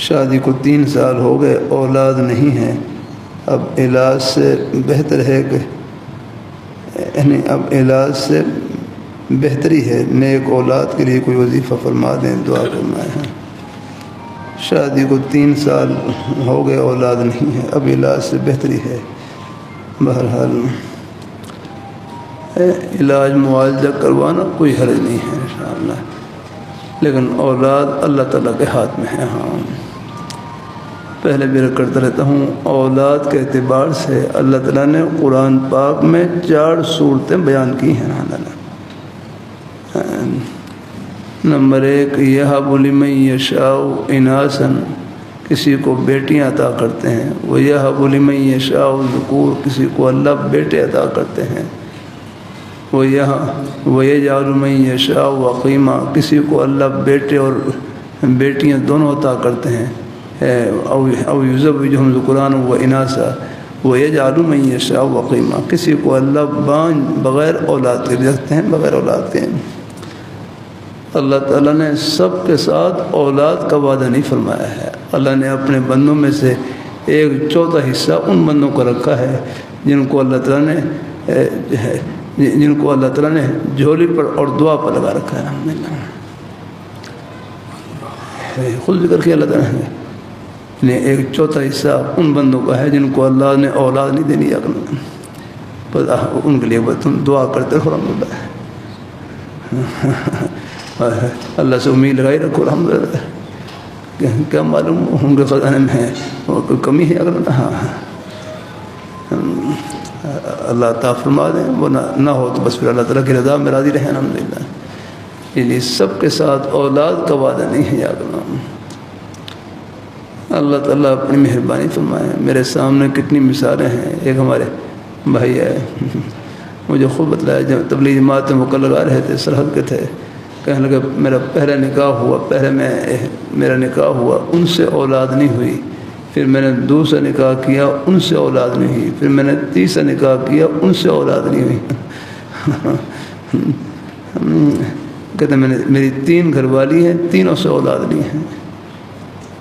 شادی کو 3 سال ہو گئے، اولاد نہیں ہے، اب علاج سے بہتر ہے کہ یعنی اب علاج سے بہتری ہے، نیک اولاد کے لیے کوئی وظیفہ فرما دیں، دعا کرنا ہے۔ شادی کو 3 سال ہو گئے، اولاد نہیں ہے، اب علاج سے بہتری ہے۔ بہرحال علاج معالجہ کروانا کوئی حرج نہیں ہے انشاءاللہ، لیکن اولاد اللہ تعالیٰ کے ہاتھ میں ہے۔ ہاں پہلے بھی کرتا رہتا ہوں، اولاد کے اعتبار سے اللہ تعالیٰ نے قرآن پاک میں 4 صورتیں بیان کی ہیں۔ نمبر 1، یہب لمن یشاء اناثا، کسی کو بیٹیاں عطا کرتے ہیں، ویہب لمن یشاء ذکور، کسی کو اللہ بیٹے عطا کرتے ہیں، ویجعل من یشاء عقیما، کسی کو اللہ بیٹے اور بیٹیاں دونوں عطا کرتے ہیں، او یزوجہم ذکرانا و اناثا ویجعل من یشاء عقیما، کسی کو اللہ بغیر اولاد کے رکھتے ہیں، بغیر اولاد کے۔ اللہ تعالیٰ نے سب کے ساتھ اولاد کا وعدہ نہیں فرمایا ہے، اللہ نے اپنے بندوں میں سے 1/4 حصہ ان بندوں کو رکھا ہے جن کو اللہ تعالیٰ نے جھولی پر اور دعا پر لگا رکھا ہے۔ الحمدللہ خود ذکر کیا اللہ تعالیٰ نے 1/4 حصہ ان بندوں کا ہے جن کو اللہ نے اولاد نہیں دینی، بس ان کے لیے بس تم دعا کرتے رہو۔ الحمدللہ اللہ سے امید لگائی رکھو۔ الحمدللہ کیا معلوم ان کے خزانے میں کوئی کمی ہے، اگر اللہ عطا فرما دیں، وہ نہ ہو تو بس پھر اللہ تعالیٰ کی رضا میں راضی رہیں۔ الحمدللہ یعنی سب کے ساتھ اولاد کا وعدہ نہیں ہے، یاد رکھنا۔ اللہ تعالیٰ اپنی مہربانی فرمائے۔ میرے سامنے کتنی مثالیں ہیں۔ ایک ہمارے بھائی ہے، مجھے خوب بتلایا، جب تبلیغ جماعت میں مکہ لگا رہے تھے، سرحد کے تھے، کہنے لگا میرا پہلا نکاح ہوا، میرا نکاح ہوا، ان سے اولاد نہیں ہوئی، پھر میں نے دوسرا نکاح کیا، ان سے اولاد نہیں ہوئی، پھر میں نے تیسرا نکاح کیا، ان سے اولاد نہیں ہوئی۔ کہتے ہیں میری 3 گھر والی ہیں، تینوں سے اولاد نہیں ہیں۔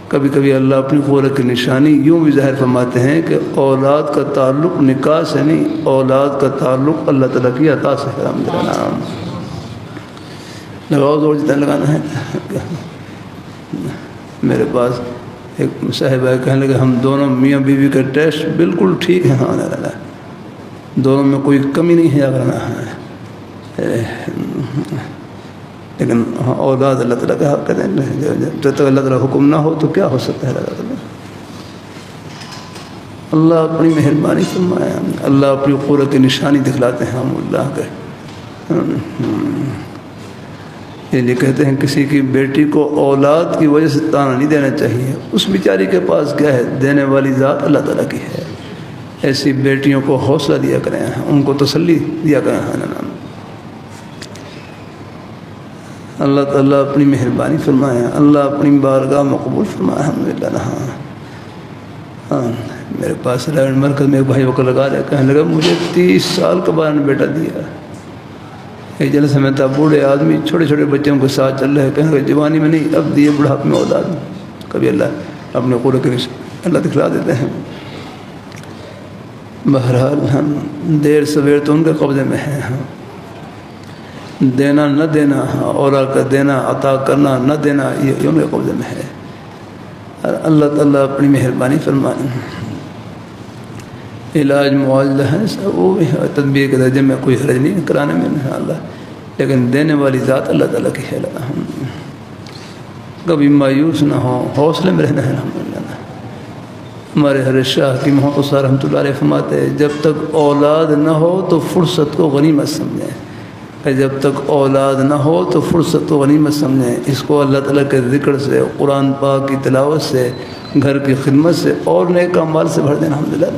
کبھی کبھی اللہ اپنی قدرت کی نشانی یوں بھی ظاہر فرماتے ہیں کہ اولاد کا تعلق نکاح سے نہیں، اولاد کا تعلق اللہ تعالیٰ کی عطا سے ہے۔ الحمدللہ لگاؤ زور جتنا لگانا ہے۔ میرے پاس ایک صاحب ہے، کہنے لگے ہم دونوں میاں بیوی کا ٹیسٹ بالکل ٹھیک ہے، ہاں دونوں میں کوئی کمی نہیں ہے، لیکن اولاد اللہ تعالیٰ کا حق کہتے ہیں، جب تک اللہ تعالیٰ حکم نہ ہو تو کیا ہو سکتا ہے۔ اللہ اپنی مہربانی فرمایا، اللہ اپنی قدرت کی نشانی دکھلاتے ہیں ہم اللہ کے۔ یہ کہتے ہیں کسی کی بیٹی کو اولاد کی وجہ سے تانا نہیں دینا چاہیے، اس بیچاری کے پاس کیا ہے، دینے والی ذات اللہ تعالیٰ کی ہے۔ ایسی بیٹیوں کو حوصلہ دیا کریں، ان کو تسلی دیا کریں۔ اللہ تعالیٰ اپنی مہربانی فرمائے، اللہ اپنی بارگاہ مقبول فرمائے۔ الحمدللہ۔ ہاں میرے پاس رائن مرکز میں ایک بھائی وقت لگا رہے، کہنے لگا مجھے 30 سال کا بعد نے بیٹا دیا۔ ایک جلسے میں تھا، بوڑھے آدمی چھوٹے چھوٹے بچوں کے ساتھ چل رہے، کہنے لگا جوانی میں نہیں، اب دیے بڑھاپے میں اولاد۔ کبھی اللہ اپنے قدرت کے اللہ دکھلا دیتے ہیں۔ بہرحال ہم دیر سویر تو ان کے قبضے میں ہیں، دینا نہ دینا، اولاد کا دینا، عطا کرنا نہ دینا، یہ ان کے قبضے میں ہے۔ اللہ تعالیٰ اپنی مہربانی فرمائے۔ علاج معالجہ ہے، وہ بھی تدبیر کے درجے میں کوئی حرج نہیں کرانے میں انشاءاللہ، لیکن دینے والی ذات اللہ تعالیٰ کی ہے۔ کبھی مایوس نہ ہو، حوصلے میں رہنا ہے۔ الحمدللہ ہمارے حضرت شاہ کی محمد رحمۃ اللہ علیہ فرماتے ہیں جب تک اولاد نہ ہو تو فرصت کو غنیمت سمجھیں، جب تک اولاد نہ ہو تو فرصت کو غنیمت سمجھیں۔ اس کو اللہ تعالیٰ کے ذکر سے، قرآن پاک کی تلاوت سے، گھر کی خدمت سے اور نیک اعمال سے بھر دینا۔ الحمدللہ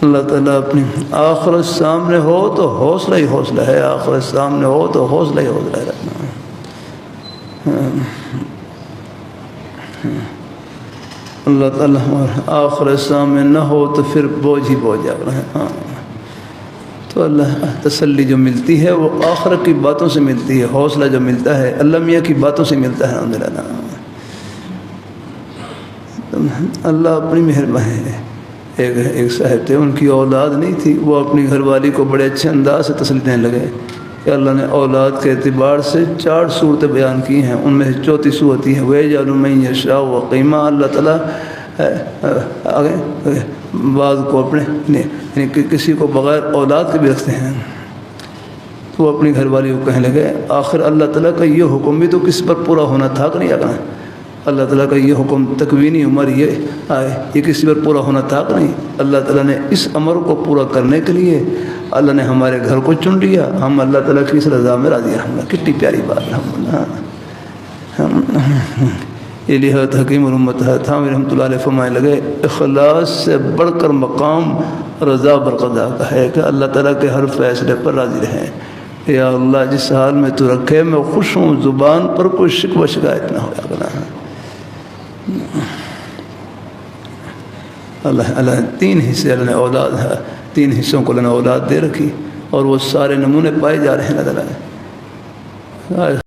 اللہ تعالیٰ اپنی آخرت سامنے ہو تو حوصلہ ہی حوصلہ ہے، آخرت سامنے ہو تو حوصلہ ہی حوصلہ ہے رکھنا۔ اللہ تعالیٰ آخرت سامنے نہ ہو تو پھر بوجھ ہی بوجھ جا رہا ہے۔ تو اللہ تسلی جو ملتی ہے وہ آخرت کی باتوں سے ملتی ہے، حوصلہ جو ملتا ہے اللہ میاں کی باتوں سے ملتا ہے۔ الحمدللہ اللہ اپنی مہربانی ہے. ایک صاحب تھے، ان کی اولاد نہیں تھی، وہ اپنی گھر والی کو بڑے اچھے انداز سے تسلی دینے لگے کہ اللہ نے اولاد کے اعتبار سے 4 صورتیں بیان کی ہیں، ان میں سے چوتھی صورت یہ ہے وَيَجْعَلُ مَن يَشَاءُ وَقِيمًا. اللہ تعالیٰ آگے بعض کو اپنے یعنی کسی کو بغیر اولاد کے بھی رکھتے ہیں. تو وہ اپنی گھر والی کو کہنے لگے آخر اللہ تعالیٰ کا یہ حکم بھی تو کس پر پورا ہونا تھا کہ نہیں آگا؟ اللہ تعالیٰ کا یہ حکم تکوینی عمر یہ آئے، یہ کسی پر پورا ہونا تھا کہ نہیں؟ اللہ تعالیٰ نے اس امر کو پورا کرنے کے لیے اللہ نے ہمارے گھر کو چن لیا. ہم اللہ تعالیٰ کی اس رضا میں راضی رہوں گا. کتنی پیاری بات ہے. یہ لیے حضرت حکیم الامت تھانوی رحمۃ اللہ علیہ فرمانے لگے اخلاص سے بڑھ کر مقام رضا برقضا کا ہے کہ اللہ تعالیٰ کے ہر فیصلے پر راضی رہیں. یا اللہ جس حال میں تو رکھے میں خوش ہوں، زبان پر کوئی شکوہ شکایت نہ ہویا کرنا. اللہ 3 حصے اللہ نے اولاد ہے، 3 حصوں کو اللہ نے اولاد دے رکھی، اور وہ سارے نمونے پائے جا رہے ہیں اللہ تعالیٰ.